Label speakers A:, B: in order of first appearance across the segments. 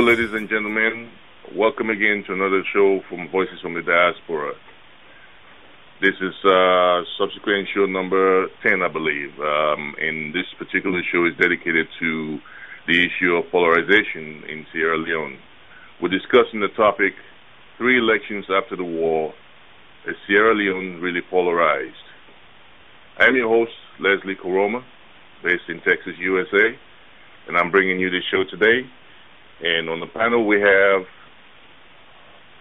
A: ladies and gentlemen. Welcome again to another show from Voices from the Diaspora. This is subsequent show number 10, I believe. And this particular show is dedicated to the issue of polarization in Sierra Leone. We're discussing the topic, 3 elections after the war, is Sierra Leone really polarized? I'm your host, Leslie Koroma, based in Texas, USA, and I'm bringing you this show today. And on the panel we have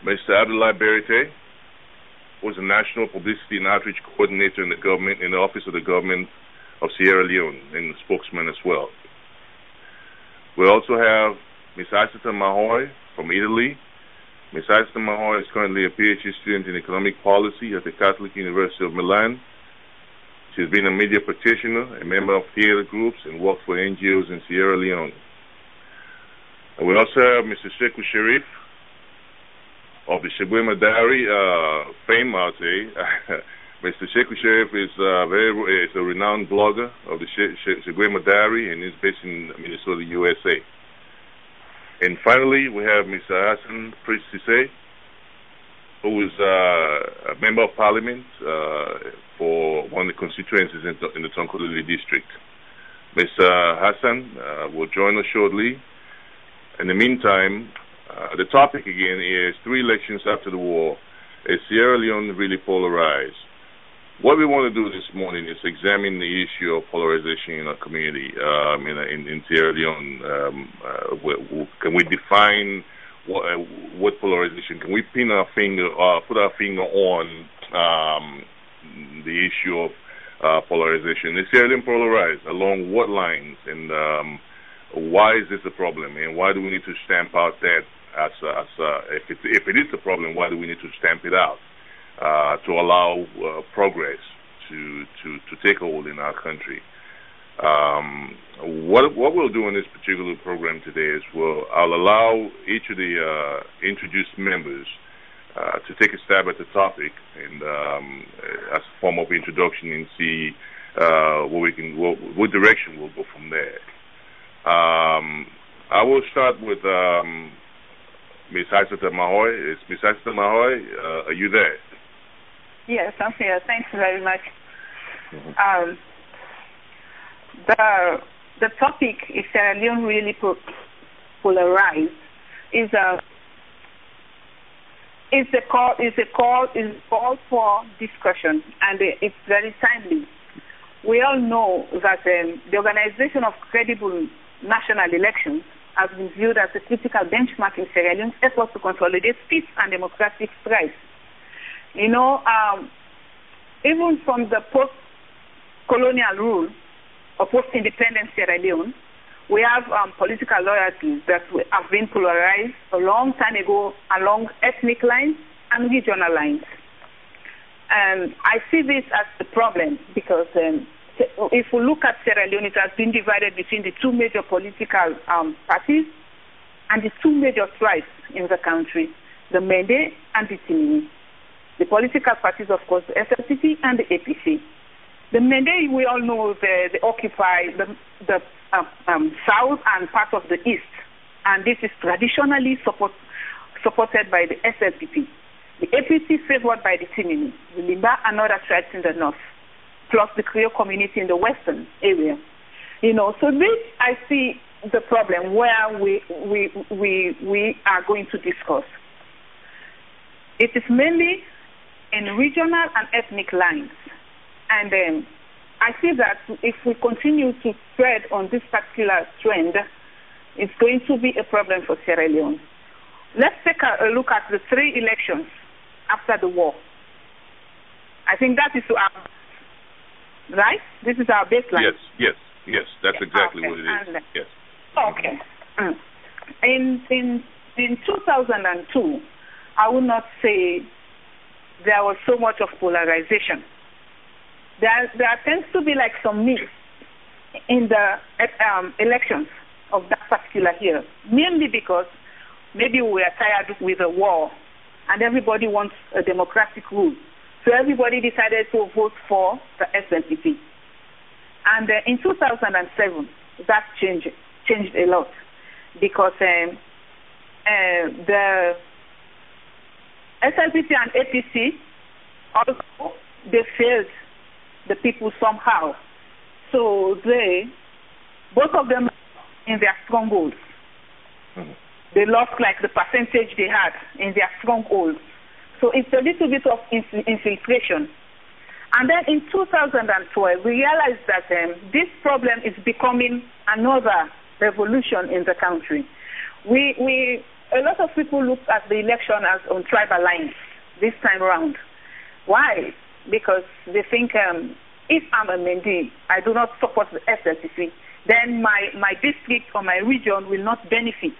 A: Mr. Abdullah Berite, who is the National Publicity and Outreach Coordinator in the government, in the Office of the Government of Sierra Leone, and the spokesman as well. We also have Ms. Aisata Mahoy from Italy. Ms. Aisata Mahoy is currently a PhD student in economic policy at the Catholic University of Milan. She's been a media practitioner, a member of theater groups, and worked for NGOs in Sierra Leone. And we also have Mr. Sheku Sharif of the Shegwema Diary fame, I'll say. Mr. Sheku Sharif is a renowned blogger of the Shegwema Diary and is based in Minnesota, USA. And finally, we have Mr. Hassan Priscise, who is a member of parliament for one of the constituencies in the Tonkolili district. Mr. Hassan will join us shortly. In the meantime, the topic again is 3 elections after the war. Is Sierra Leone really polarized? What we want to do this morning is examine the issue of polarization in our community in Sierra Leone. Can we define what polarization? Can we put our finger on the issue of polarization? Is Sierra Leone polarized? Along what lines? And why is this a problem? And why do we need to stamp out that if it is a problem, why do we need to stamp it out to allow progress to take hold in our country? What we'll do in this particular program today is I'll allow each of the introduced members to take a stab at the topic and as a form of introduction and see what direction we'll go from there. I will start with Ms. Aisata Mahoy. Is Ms. Aisata Mahoy, are you there?
B: Yes, I'm here. Thanks very much.
A: Mm-hmm.
B: The topic is Sierra Leone really polarized is a call for discussion, and it's very timely. We all know that the organization of credible national elections has been viewed as a critical benchmark in Sierra Leone's efforts to consolidate peace and democratic strides. You know, even from the post-colonial rule of post-independent Sierra Leone, we have political loyalties that have been polarized a long time ago along ethnic lines and regional lines. And I see this as a problem because if we look at Sierra Leone, it has been divided between the 2 major political parties and the 2 major tribes in the country, the Mende and the Timini. The political parties, of course, the SLPP and the APC. The Mende, we all know, they occupy the south and part of the east, and this is traditionally supported by the SLPP. The APC favored by the Timini, the Limba and other tribes in the north, plus the Creole community in the western area. You know, so this I see the problem where we are going to discuss. It is mainly in regional and ethnic lines. And I see that if we continue to tread on this particular trend, it's going to be a problem for Sierra Leone. Let's take a look at the 3 elections after the war. I think that is our, right? This is our baseline.
A: Yes. That's exactly what it is. Yes.
B: Okay. In 2002, I would not say there was so much of polarization. There tends to be like some mix in the elections of that particular year, mainly because maybe we are tired with the war and everybody wants a democratic rule. So everybody decided to vote for the SNPP. And in 2007, that changed a lot because the SLPC and APC also, they failed the people somehow. So both of them in their strongholds. Mm-hmm. They lost like the percentage they had in their strongholds. So it's a little bit of infiltration. And then in 2012, we realized that this problem is becoming another revolution in the country. A lot of people looked at the election as on tribal lines this time around. Why? Because they think if I'm a Mendi, I do not support the SLPC, then my district or my region will not benefit.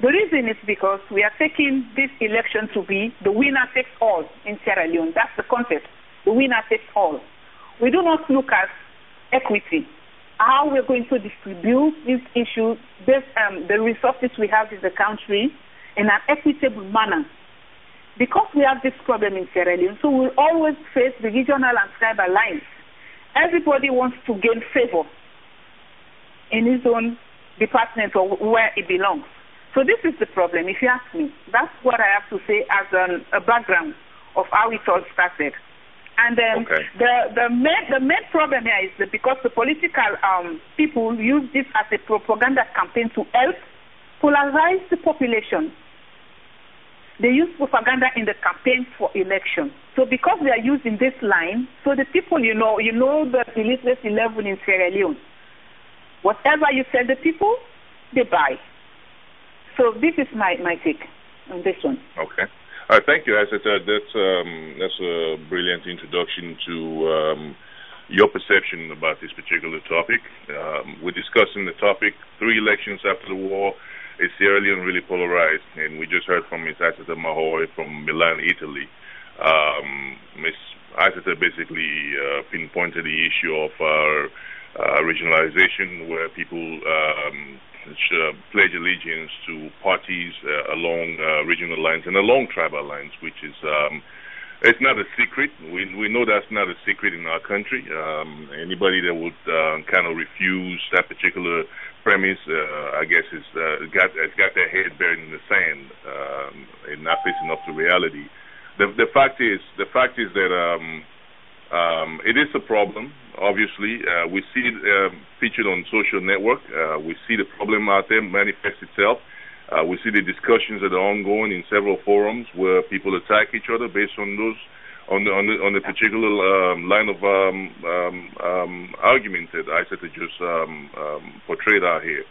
B: The reason is because we are taking this election to be the winner takes all in Sierra Leone. That's the concept, the winner takes all. We do not look at equity, how we're going to distribute these issues, the resources we have in the country in an equitable manner. Because we have this problem in Sierra Leone, so we'll always face the regional and tribal lines. Everybody wants to gain favor in his own department or where it belongs. So this is the problem, if you ask me. That's what I have to say as a background of how it all started. And the main problem here is that because the political people use this as a propaganda campaign to help polarize the population. They use propaganda in the campaign for election. So because they are using this line, so the people, you know the illiteracy level in Sierra Leone. Whatever you tell the people, they buy. So this is my take on this one. Okay.
A: All right, thank you, Asata. That's a brilliant introduction to your perception about this particular topic. We're discussing the topic, 3 elections after the war. Is Sierra Leone really polarized? And we just heard from Ms. Asata Mahoy from Milan, Italy. Ms. Asata basically pinpointed the issue of regionalization, where people pledge allegiance to parties along regional lines and along tribal lines, which is it's not a secret. We know that's not a secret in our country. Anybody that would kind of refuse that particular premise, I guess, it's got their head buried in the sand and not facing up to reality. The fact is that it is a problem. Obviously, we see it featured on social network. We see the problem out there manifest itself. We see the discussions that are ongoing in several forums where people attack each other based on those on the particular line of argument that I said to just portrayed out here.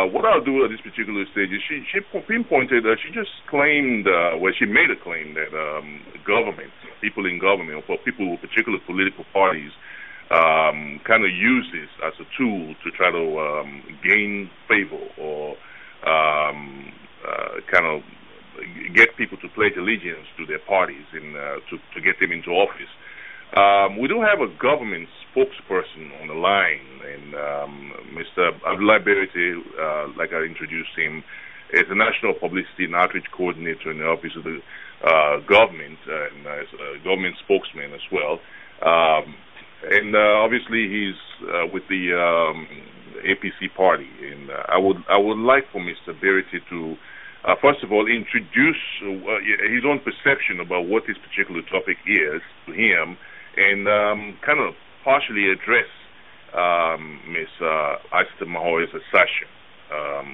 A: What I'll do at this particular stage is she pinpointed, she just claimed, she made a claim that government, people in government, or people with particular political parties, kind of use this as a tool to try to gain favor or kind of get people to pledge allegiance to their parties and to get them into office. We do have a government spokesperson on the line, and Mr. Abdullah Berete, like I introduced him, is a National Publicity and Outreach Coordinator in the Office of the Government, and as a government spokesman as well. And obviously he's with the APC party, and I would like for Mr. Berete to first of all introduce his own perception about what this particular topic is to him, and kind of partially address Ms. Asata Mahoy's assertion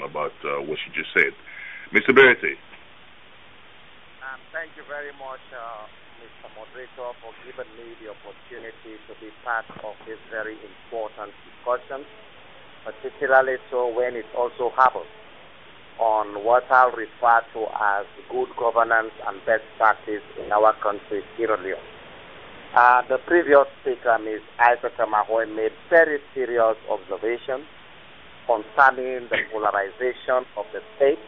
A: about what she just said. Mr. Berete.
C: Thank you very much, Mr. Moderator, for giving me the opportunity to be part of this very important discussion, particularly so when it also happens on what I'll refer to as good governance and best practice in our country, Sierra Leone. The previous speaker, Ms. Asata Mahoy, made very serious observations concerning the polarization of the state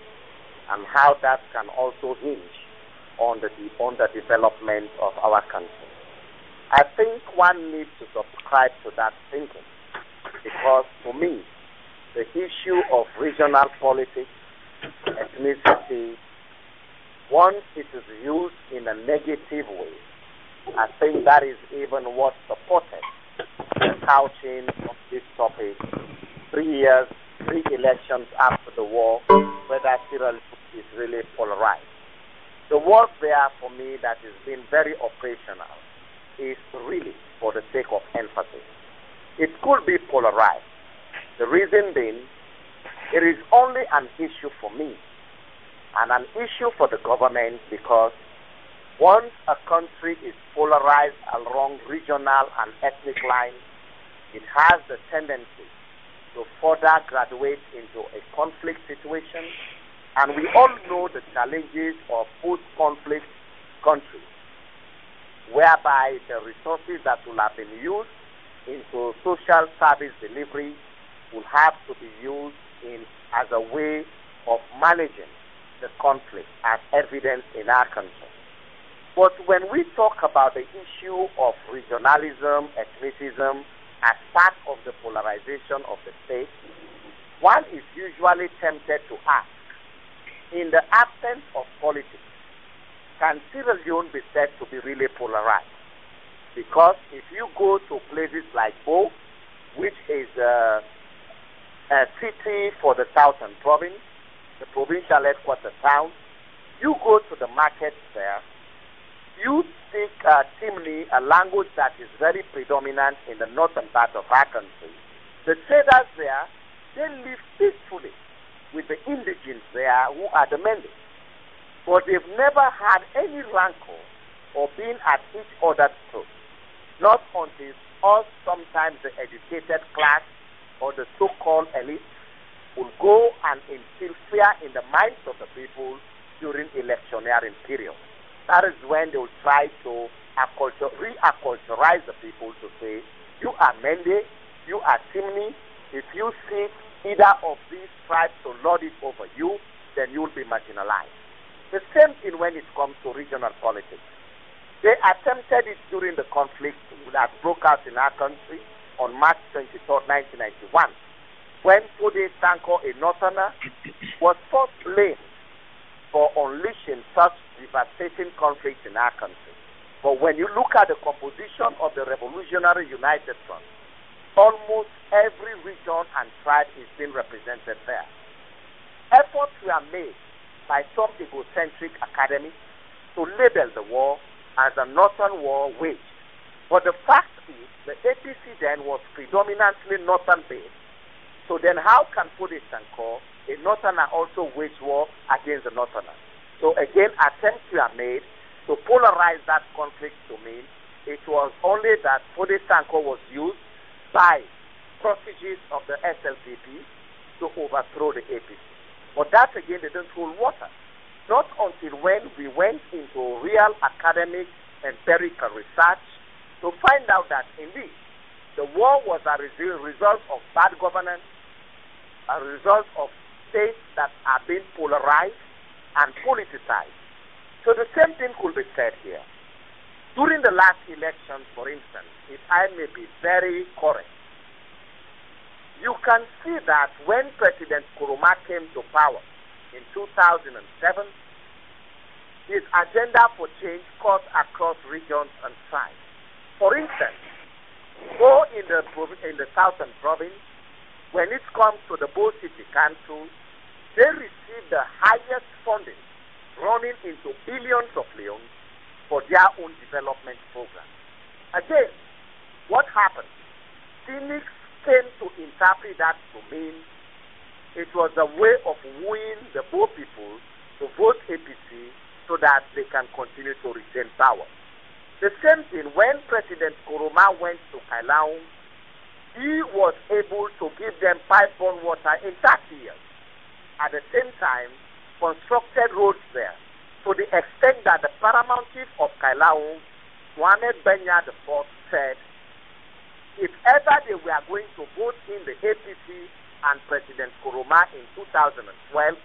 C: and how that can also hinge on the development of our country. I think one needs to subscribe to that thinking, because to me, the issue of regional politics, ethnicity, once it is used in a negative way, I think that is even what supported the couching of this topic 3 years 3 elections after the war, whether Sierra Leone is really polarized. The word there for me that has been very operational is really for the sake of emphasis. It could be polarized. The reason being, it is only an issue for me and an issue for the government because once a country is polarized along regional and ethnic lines, it has the tendency to further graduate into a conflict situation. And we all know the challenges of post-conflict countries, whereby the resources that will have been used into social service delivery will have to be used as a way of managing the conflict, as evidenced in our country. But when we talk about the issue of regionalism, ethnicism, as part of the polarization of the state, one is usually tempted to ask, in the absence of politics, can Sierra Leone be said to be really polarized? Because if you go to places like Bo, which is a city for the southern province, the provincial headquarters town, you go to the markets there, you speak Timni, a language that is very predominant in the northern part of our country. The traders there, they live peacefully with the indigenes there who are the Mende. But they've never had any rancor or been at each other's throat. Not until us, sometimes the educated class or the so-called elite will go and instill fear in the minds of the people during electioneering period. That is when they will try to re-acculturize the people to say, you are Mende, you are Timni. If you see either of these tribes to lord it over you, then you will be marginalized. The same thing when it comes to regional politics. They attempted it during the conflict that broke out in our country on March 23, 1991, when Fode Sanko, a northerner, was first blamed for unleashing such devastating conflict in our country. But when you look at the composition of the Revolutionary United Front, almost every region and tribe is being represented there. Efforts were made by some egocentric academics to label the war as a northern war waged. But the fact is, the APC then was predominantly northern-based. So then how can Fode Sanko, a northerner, also wage war against the northerner? So again, attempts were made to polarize that conflict to mean it was only that Fode Sanko was used by proteges of the SLPP to overthrow the APC. But that again didn't hold water. Not until when we went into real academic empirical research to find out that indeed the war was a result of bad governance, a result of states that are being polarized and politicized. So the same thing could be said here. During the last election, for instance, if I may be very correct, you can see that when President Nkrumah came to power in 2007, his agenda for change cut across regions and tribes. For instance, go in the southern province, when it comes to the Bo City Council, they receive the highest funding, running into billions of leones for their own development program. Again, what happened? Cynics came to interpret that to mean it was a way of wooing the Bo people to vote APC so that they can continue to retain power. The same thing when President Nkrumah went to Kailaung, he was able to give them pipe-borne water in 30 years. At the same time, constructed roads there to the extent that the paramount chief of Kailaung, Mohamed Benya IV, said, if ever they were going to vote in the APC and President Nkrumah in 2012,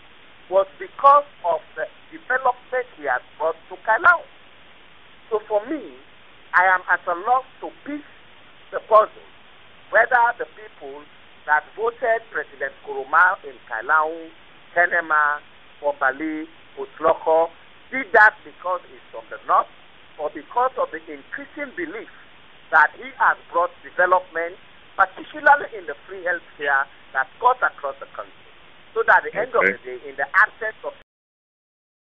C: was because of the development he has brought to Kailaung. So for me, I am at a loss to piece the puzzle, whether the people that voted President Nkrumah in Kailaung, Kenema, Obali, Utloko, did that because he's from the north, or because of the increasing belief that he has brought development particularly in the free health care that cuts across the country. So that at the end of the day, in the absence of